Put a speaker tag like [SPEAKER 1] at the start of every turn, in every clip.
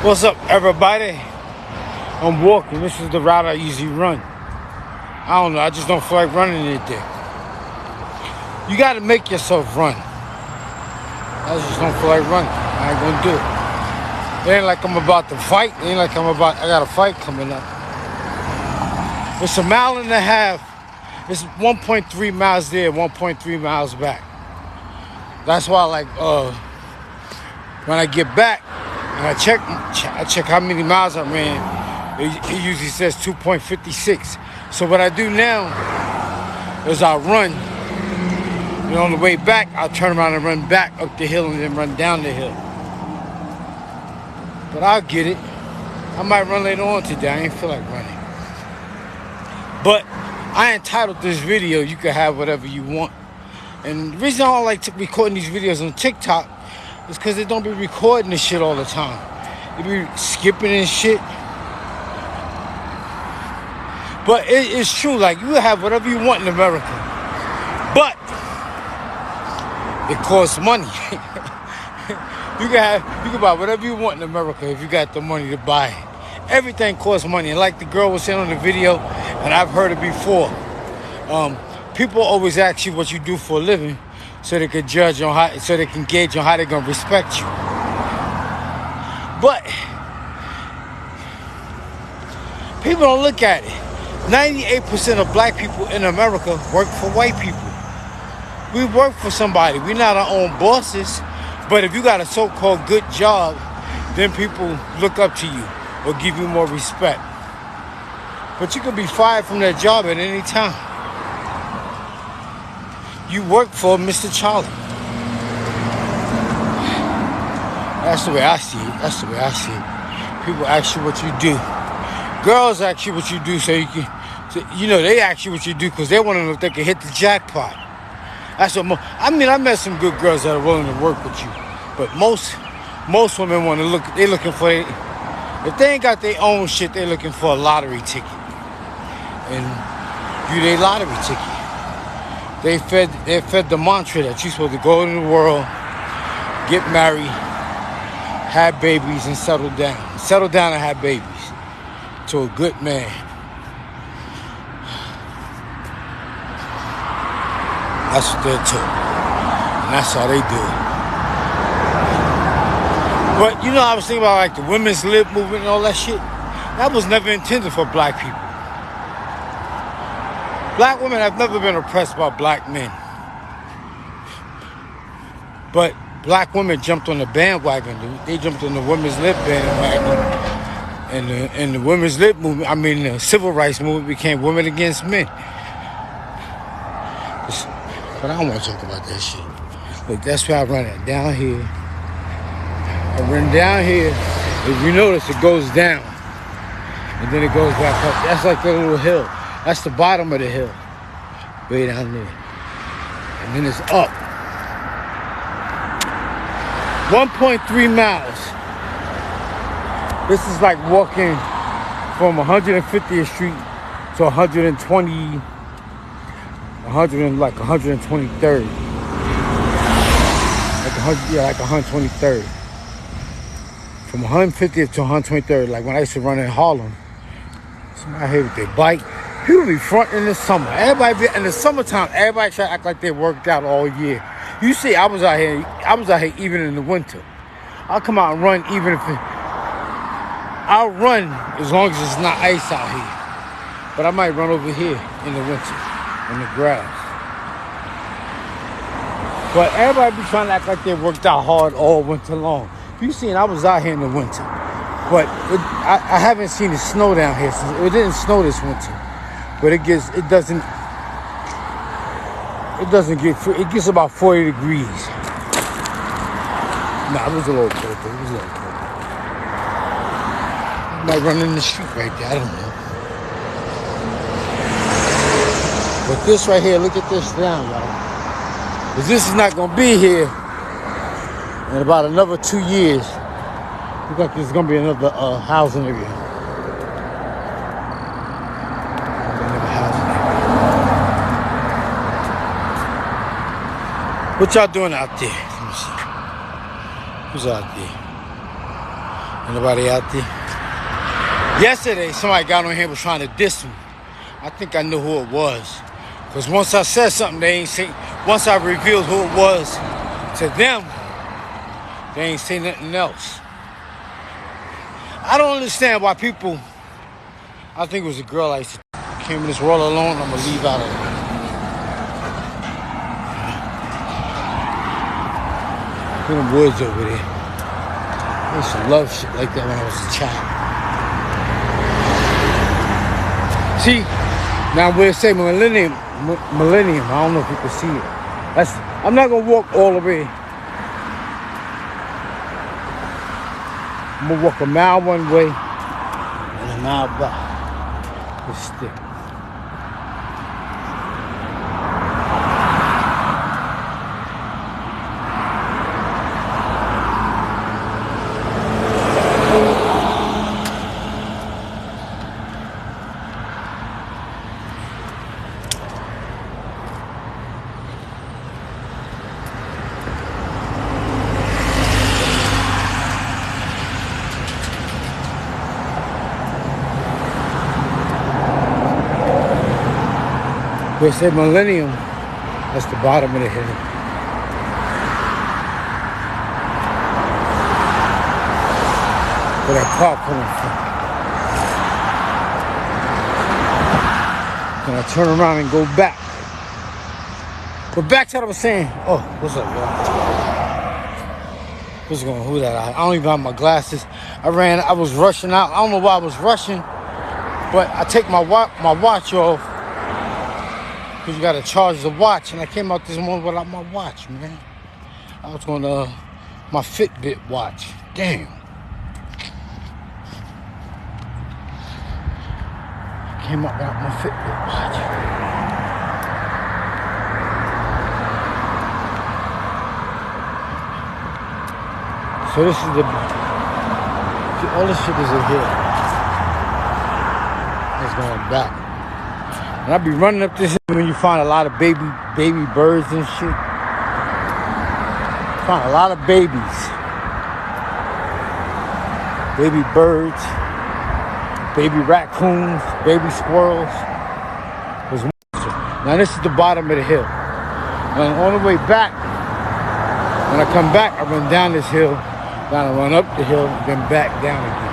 [SPEAKER 1] What's up, everybody? I'm walking. This is the route I usually run. I don't know. I just don't feel like running it there. You got to make yourself run. I just don't feel like running. I ain't gonna do it. It ain't like I'm about to fight. It ain't like I got a fight coming up. It's a mile and a half. It's 1.3 miles there, 1.3 miles back. That's why, when I get back and I check how many miles I ran, it usually says 2.56. So what I do now is I run. And on the way back, I'll turn around and run back up the hill and then run down the hill. But I'll get it. I might run later on today. I ain't feel like running. But I entitled this video, you can have whatever you want. And the reason I don't like recording these videos on TikTok is because they don't be recording this shit all the time. They be skipping and shit. But it's true, like, you have whatever you want in America. But it costs money. You can buy whatever you want in America if you got the money to buy it. Everything costs money. And like the girl was saying on the video, and I've heard it before, people always ask you what you do for a living so they can judge on so they can gauge on how they're gonna respect you. But people don't look at it. 98% of black people in America work for white people. We work for somebody. We're not our own bosses. But if you got a so-called good job, then people look up to you or give you more respect. But you could be fired from that job at any time. You work for Mr. Charlie. That's the way I see it. That's the way I see it. People ask you what you do. Girls ask you what you do so you can, they ask you what you do because they want to know if they can hit the jackpot. That's what I met some good girls that are willing to work with you. But most women want to look, they're looking for, if they ain't got their own shit, they're looking for a lottery ticket. And you their lottery ticket. They fed the mantra that you're supposed to go in the world, get married, have babies, and settle down. Settle down and have babies to a good man. That's what they're told. And that's how they do it. But, I was thinking about like the women's lib movement and all that shit. That was never intended for black people. Black women have never been oppressed by black men. But black women jumped on the bandwagon. They jumped on the women's lib bandwagon. And the women's lib movement, the civil rights movement became women against men. But I don't want to talk about that shit. Look, that's where I run it. Down here. I run down here. If you notice, it goes down. And then it goes back up. That's like the little hill. That's the bottom of the hill. Way down there. And then it's up. 1.3 miles. This is like walking from 150th Street to 123rd. Like 123rd. From 150th to 123rd. Like when I used to run in Harlem, somebody here with their bike. People be front in the summer. In the summertime, everybody try to act like they worked out all year. You see, I was out here even in the winter. I'll come out and run even if I'll run as long as it's not ice out here. But I might run over here in the winter, in the grass. But everybody be trying to act like they worked out hard all winter long. You seen, I was out here in the winter. But I haven't seen it snow down here since. It didn't snow this winter. But it gets about 40 degrees. Nah, it was a little colder. I might run in the street right there, I don't know. But this right here, look at this down, y'all. Because this is not going to be here in about another 2 years. Looks like there's going to be another housing area. What y'all doing out there? Let me see. Who's out there? Nobody out there. Yesterday, somebody got on here was trying to diss me. I think I knew who it was. Because once I said something, they ain't say. Once I revealed who it was to them, they ain't say nothing else. I don't understand why people. I think it was a girl I used to came in this world alone. I'm gonna leave out of it. In the woods over there. I used to love shit like that when I was a child. See, now we'll say millennium. I don't know if you can see it. I'm not gonna walk all the way. I'm gonna walk a mile one way and a mile back. This stick. They said millennium, that's the bottom of the hill. Where that car coming from. Then I turn around and go back. But back to what I was saying. Oh, what's up, y'all? What's going on? Who that? I don't even have my glasses. I was rushing out. I don't know why I was rushing, but I take my watch off. Because you got to charge the watch. And I came out this morning without my watch, man. I was going to my Fitbit watch. Damn. Came out without my Fitbit watch. So this is all this shit is in here. It's going back. And I be running up this when you find a lot of baby birds and shit. Find a lot of babies. Baby birds, baby raccoons, baby squirrels. Now this is the bottom of the hill. And on the way back, when I come back, I run down this hill, then I run up the hill, then back down again.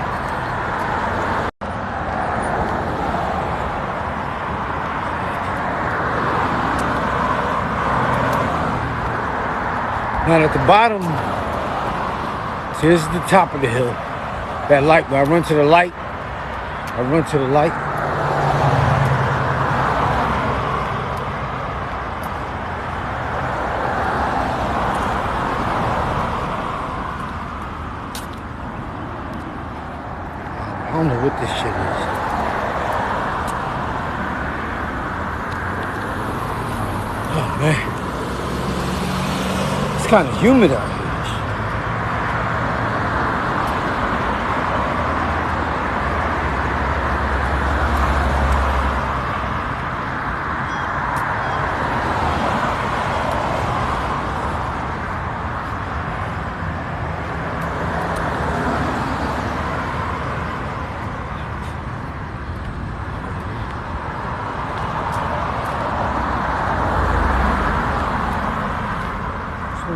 [SPEAKER 1] Now at the bottom, see, this is the top of the hill. That light, when I run to the light, I don't know what this shit is. Oh man. It's kind of humid out here.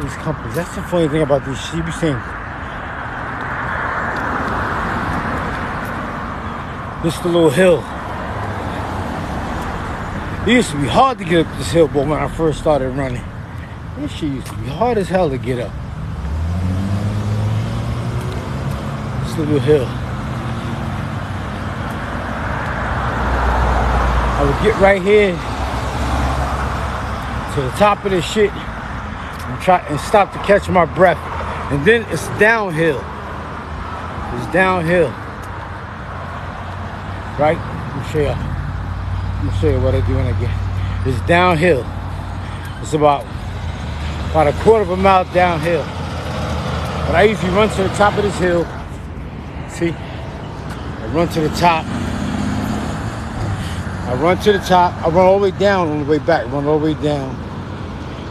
[SPEAKER 1] These companies. That's the funny thing about these shit. You be saying this is the little hill. It used to be hard to get up this hill, but when I first started running, this shit used to be hard as hell to get up. This little hill. I would get right here to the top of this shit and try and stop to catch my breath, and then it's downhill. It's downhill, right? Let me show you. I'm gonna show you what I do when I get. It's downhill. It's about a quarter of a mile downhill. But I usually run to the top of this hill. See, I run to the top. I run to the top. I run all the way down on the way back. Run all the way down.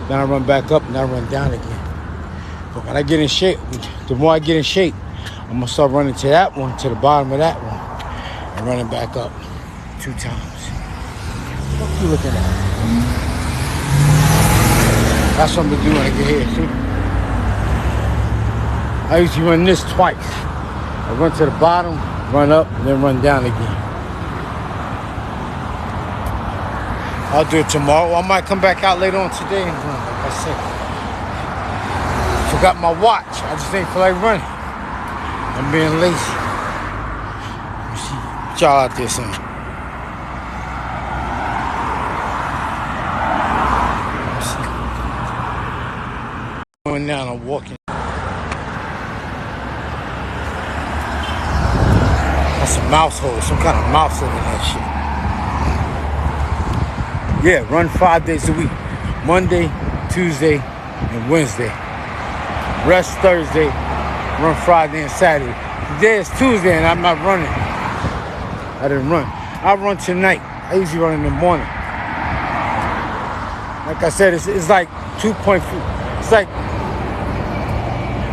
[SPEAKER 1] Then I run back up and I run down again. But when I get in shape, the more I get in shape, I'm gonna start running to that one, to the bottom of that one, and running back up 2 times. What you looking at? That's what I'm gonna do when I get here. See? I usually run this twice. I run to the bottom, run up, and then run down again. I'll do it tomorrow. I might come back out later on today and run, like I said. Forgot my watch. I just ain't feel like running. I'm being lazy. Let me see. What y'all out there saying? Going down, I'm walking. That's a mouse hole, some kind of mouse hole in that shit. Yeah, run 5 days a week. Monday, Tuesday, and Wednesday. Rest Thursday, run Friday and Saturday. Today is Tuesday and I'm not running. I didn't run. I run tonight. I usually run in the morning. Like I said, it's like 2.4. It's like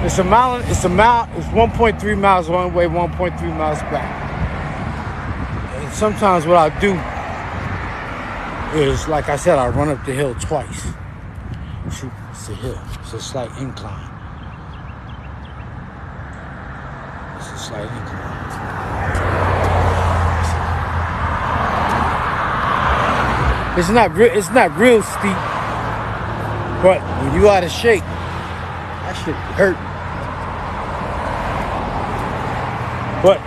[SPEAKER 1] it's 1.3 miles one way, 1.3 miles back. And sometimes what I do is, like I said, I run up the hill twice. See, it's a hill. It's a slight incline. It's a slight incline. It's not real steep, but when you out of shape, that shit hurt. But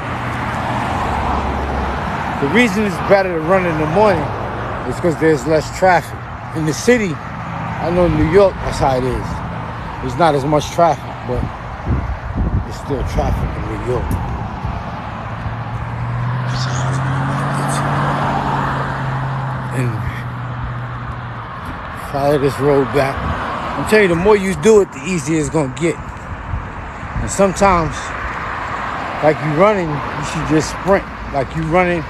[SPEAKER 1] the reason it's better to run in the morning is because there's less traffic. In the city, I know in New York, that's how it is. There's not as much traffic, but there's still traffic in New York. And follow this road back. I'm telling you, the more you do it, the easier it's gonna get. And sometimes, like you running, you should just sprint. Like you running,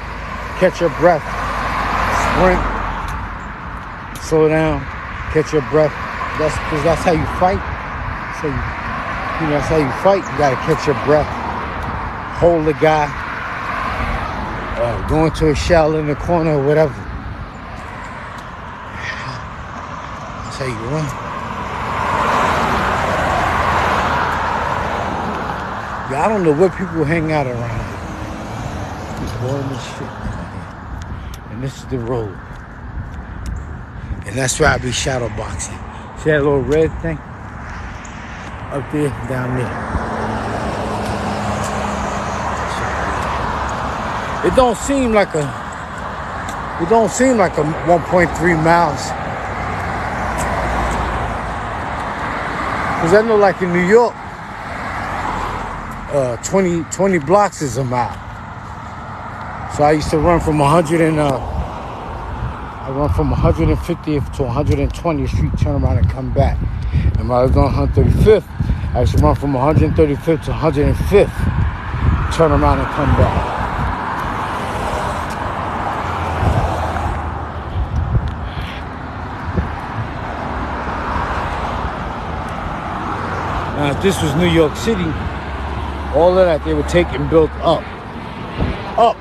[SPEAKER 1] catch your breath, sprint, slow down, catch your breath. That's because that's how you fight. So that's how you fight. You gotta catch your breath, hold the guy, go into a shell in the corner or whatever. That's how you run. Yeah, I don't know what people hang out around. It's boring as shit. And this is the road. And that's where I be shadow boxing. See that little red thing? Up there, down there. It don't seem like a 1.3 miles. Because I know like in New York, 20 blocks is a mile. So I used to run from 150th to 120th Street, turn around and come back. And when I was on 135th, I used to run from 135th to 105th, turn around and come back. Now, if this was New York City, all of that they would take and build up. Up.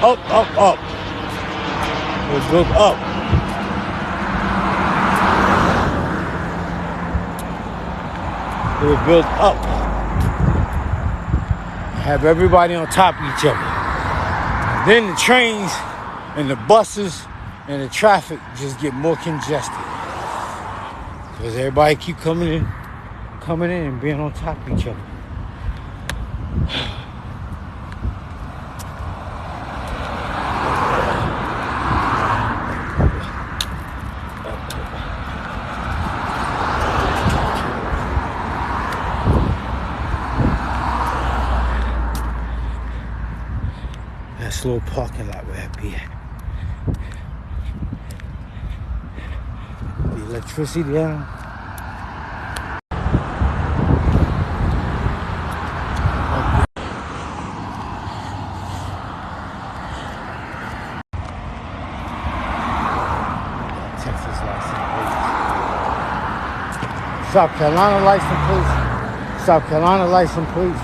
[SPEAKER 1] Up, up, up. It was built up. It was built up. Have everybody on top of each other. And then the trains and the buses and the traffic just get more congested. Because everybody keep coming in and being on top of each other. That's a little parking lot where I be at. The electricity down. South Carolina license plate. South Carolina license plate.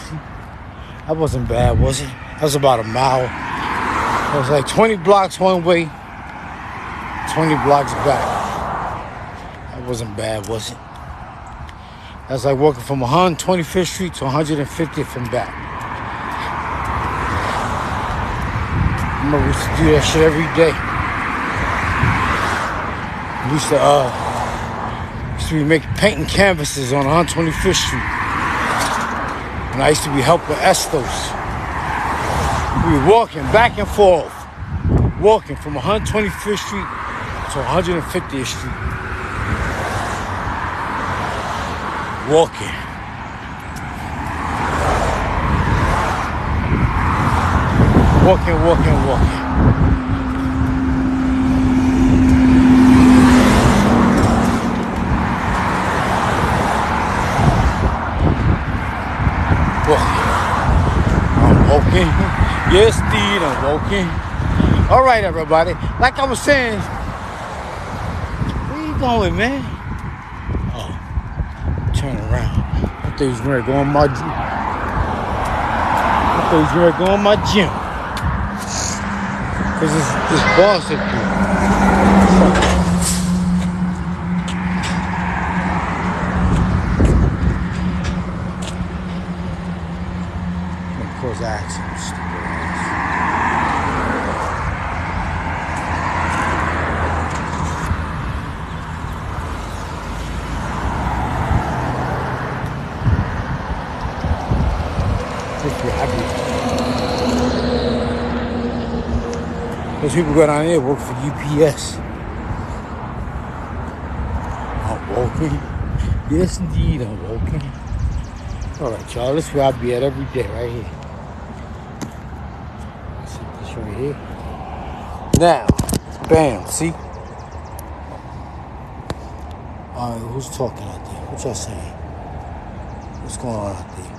[SPEAKER 1] See? That wasn't bad, was it? That was about a mile. It was like 20 blocks one way, 20 blocks back. That wasn't bad, was it? That's like walking from 125th Street to 150th and back. I remember we used to do that shit every day. We used to be painting canvases on 125th Street. And I used to be helping Estos. We were walking back and forth. Walking from 125th Street to 150th Street. Walking. Walking. I'm walking. Yes, indeed, I'm walking. All right, everybody. Like I was saying, where you going, man? Oh, turn around. I thought he was going to go on my gym. Because this boss up here. Cause accidents, stupid ass. Those people go down there work for UPS. I'm walking. Yes, indeed, I'm walking. All right, y'all. This is where I be at every day, right here. Right here. Now, bam, see? Alright, who's talking out there? What y'all saying? What's going on out there?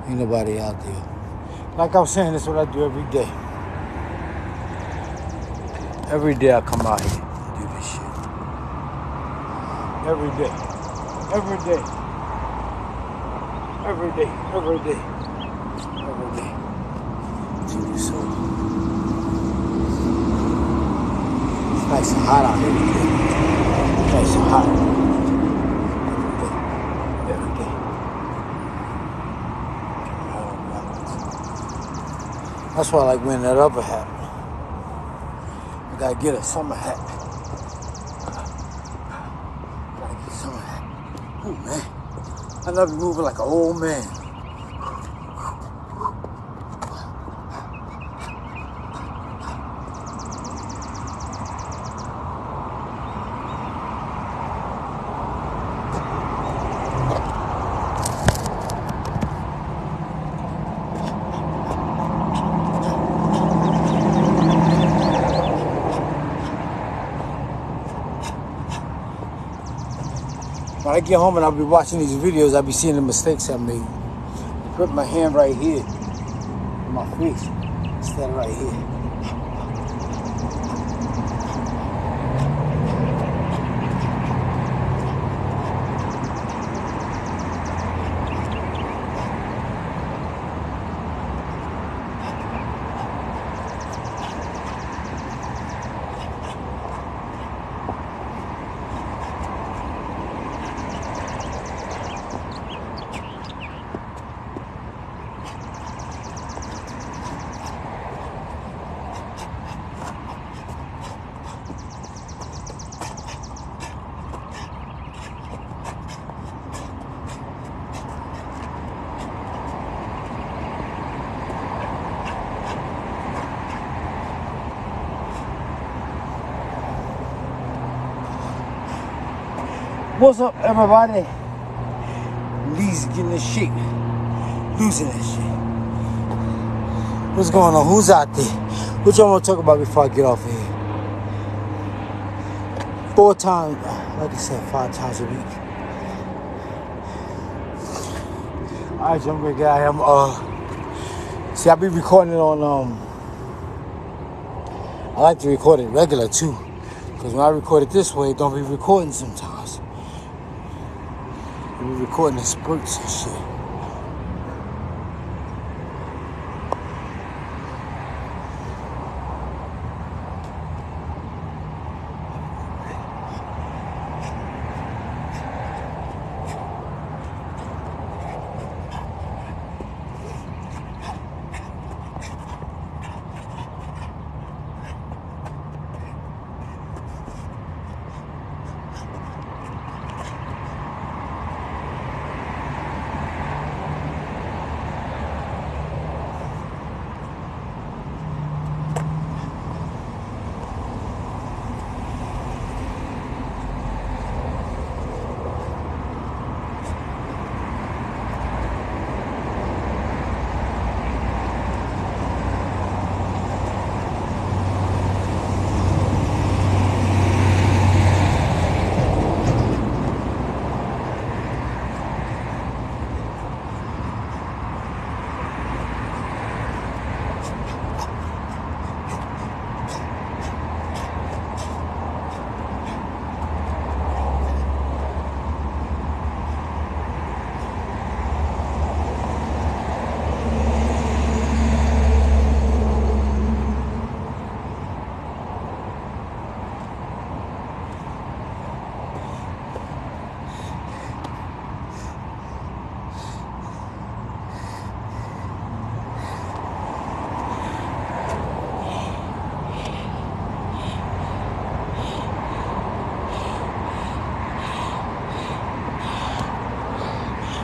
[SPEAKER 1] Ain't nobody out there. Like I was saying, that's what I do every day. Every day I come out here and do this shit. Every day. So it's nice and hot out here today. Nice and hot. Every day. That's why I like wearing that other hat. I gotta get a summer hat. Oh man. I love you moving like an old man. When I get home and I'll be watching these videos, I'll be seeing the mistakes I made. I put my hand right here in my face instead of right here. What's up, everybody? Lee's getting this shit. Losing that shit. What's going on? Who's out there? What y'all want to talk about before I get off of here? 4 times, like I said, 5 times a week. Alright, I'm gonna get out here. I'm See, I be recording it on, I like to record it regular too. Because when I record it this way, it don't be recording sometimes. It be recording in spurts and shit.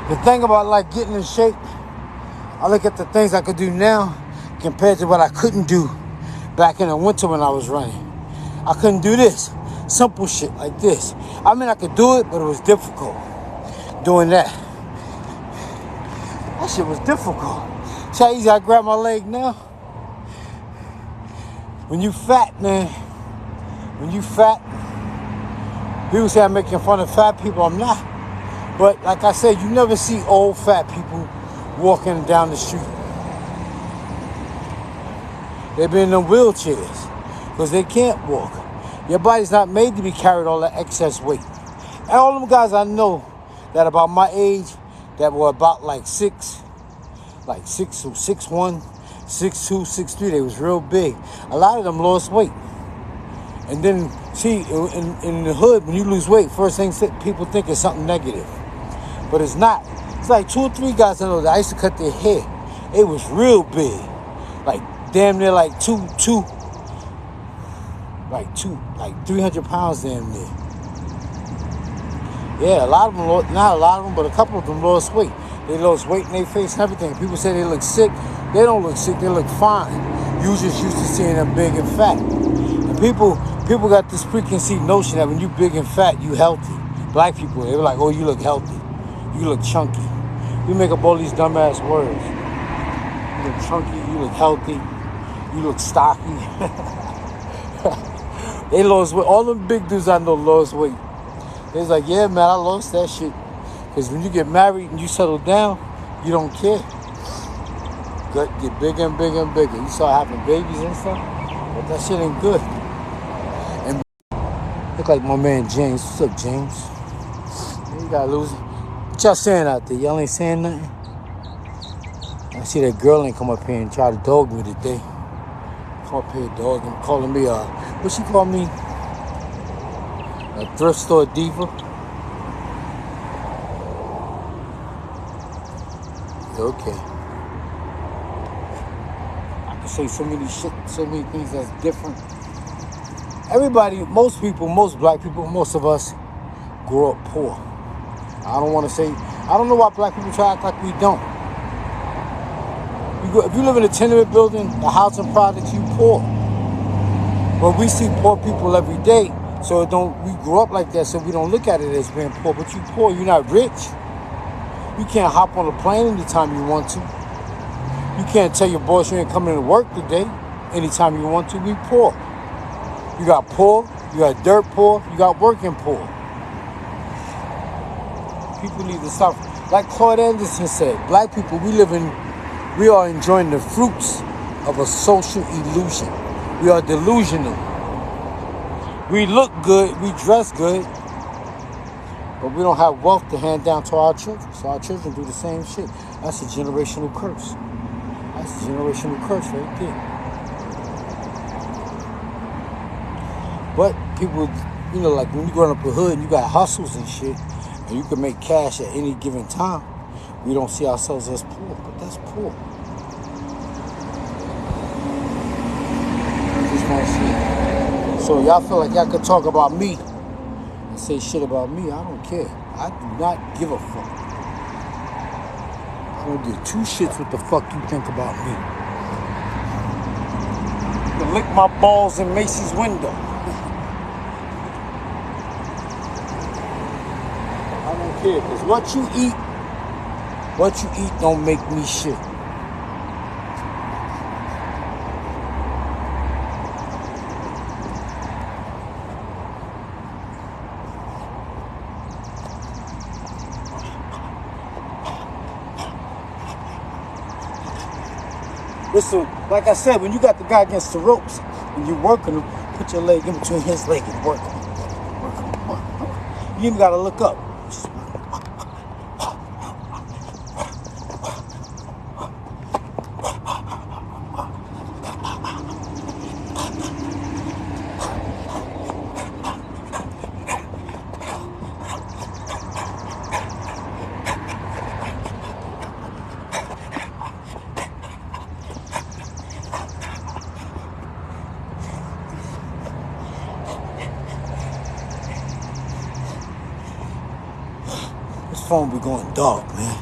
[SPEAKER 1] The thing about like getting in shape, I look at the things I could do now compared to what I couldn't do back in the winter when I was running. I couldn't do this. Simple shit like this. I mean, I could do it, but it was difficult doing that. That shit was difficult. See how easy I grab my leg now? When you fat, man, when you fat, people say I'm making fun of fat people. I'm not. But like I said, you never see old fat people walking down the street. They be in them wheelchairs because they can't walk. Your body's not made to be carried all that excess weight. And all them guys I know that about my age that were about like 6'1", 6'2", 6'3", they was real big. A lot of them lost weight. And then, see, in the hood, when you lose weight, first thing people think is something negative. But it's not. It's like 2 or 3 guys I know that I used to cut their hair. It was real big. Like damn near like 300 pounds damn near. Yeah, a lot of them, not a lot of them, but a couple of them lost weight. They lost weight in their face and everything. People say they look sick. They don't look sick, they look fine. You just used to seeing them big and fat. And people got this preconceived notion that when you big and fat, you healthy. Black people, they were like, oh, you look healthy. You look chunky. You make up all these dumbass words. You look chunky, you look healthy, you look stocky. They lost weight. All them big dudes I know lost weight. They was like, yeah, man, I lost that shit. Because when you get married and you settle down, you don't care. Gut get bigger and bigger and bigger. You start having babies and stuff, but that shit ain't good. And look like my man James. What's up, James? You gotta lose it. What y'all saying out there? Y'all ain't saying nothing? I see that girl ain't come up here and try to dog me today. Come up here dogging, calling me what she call me? A thrift store diva. Okay. I can say so many things that's different. Everybody, most people, most black people, most of us grew up poor. I don't know why black people try to act like we don't. If you live in a tenement building, the housing projects, you poor. But we see poor people every day, so we grew up like that, so we don't look at it as being poor. But you poor, you're not rich. You can't hop on a plane anytime you want to. You can't tell your boss you ain't coming to work today anytime you want to. We poor. You got poor, you got dirt poor, you got working poor. People need to stop. Like Claude Anderson said, black people, we live in We are enjoying the fruits of a social illusion. We are delusional. We look good, we dress good, but we don't have wealth to hand down to our children. So our children do the same shit. That's a generational curse. That's a generational curse right there. But people, like when you growing up in the hood and you got hustles and shit, and you can make cash at any given time, we don't see ourselves as poor, but that's poor. Just want to see. So y'all feel like y'all could talk about me and say shit about me? I don't care. I do not give a fuck. I don't give two shits what the fuck you think about me. You can lick my balls in Macy's window. I don't care, because what you eat don't make me shit. Listen, like I said, when you got the guy against the ropes and you're working him, put your leg in between his leg and work him. You even gotta look up. This phone be going dark, man.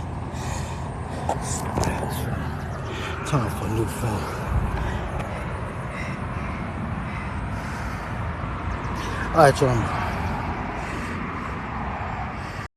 [SPEAKER 1] Time for a new phone. All right, y'all.